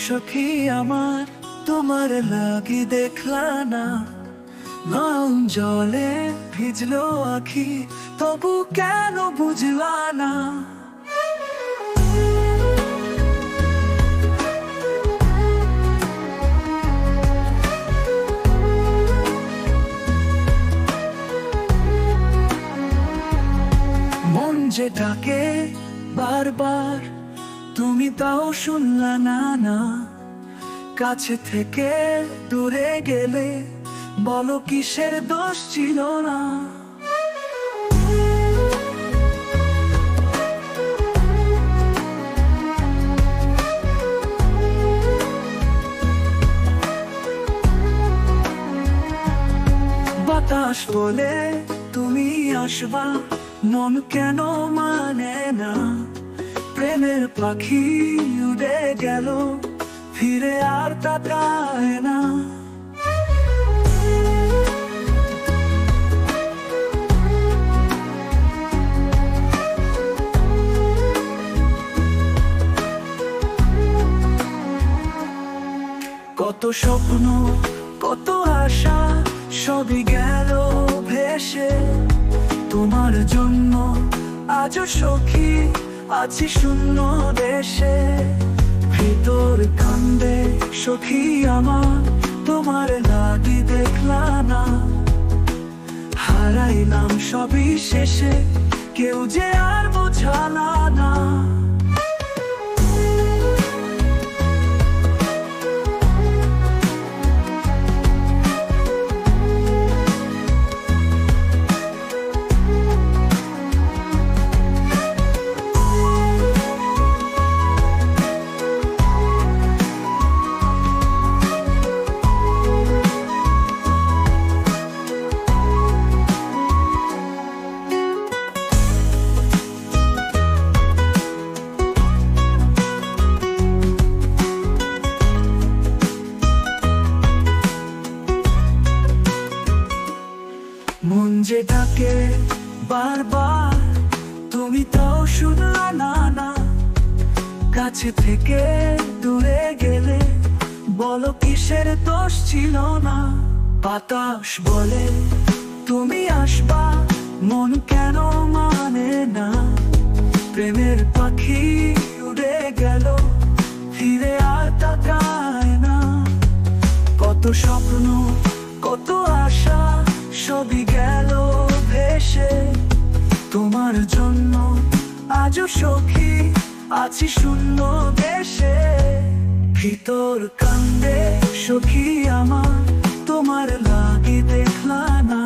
সখী আমার তোমার লাগি দেখলা না, নয়ন জলে ভিজলো আখি, তবু কেন বুঝলা না? মন যে ডাকে বারবার, তুমি তাও শুনলা না না। কাছে থেকে দূরে গেলে বলো কিসের দোষ ছিল না? বাতাস বলে তুমি আসবা, মন কেন মানে না? প্রেমের পাখি উড়ে গেল, ফিরে আর তাকায় না। কত স্বপ্ন কত আশা সবই গেল ভেসে, তোমার জন্য আজও সখী আছি শূন্য দেশে। ভিতর কান্দে সখী আমার তোমার লাগি দেখলা না। হারাইলাম সবই শেষে, কেউ যে আর বোঝালা না। মন যে ডাকে বারবার, তুমি তাও শুনলা না না। কাছে থেকে দূরে গেলে বলো কিসের দোষ ছিল না? বাতাস বলে তুমি আসবা, মন কেন মানে না? প্রেমের পাখি উড়ে গেল, ফিরে আর তাকায় না। কত স্বপ্ন কত আশা সবই গেল ভেসে, তোমার জন্য আজও সখী আছি শূন্য দেশে। ভিতর কান্দে সখী আমার তোমার লাগি দেখলা না।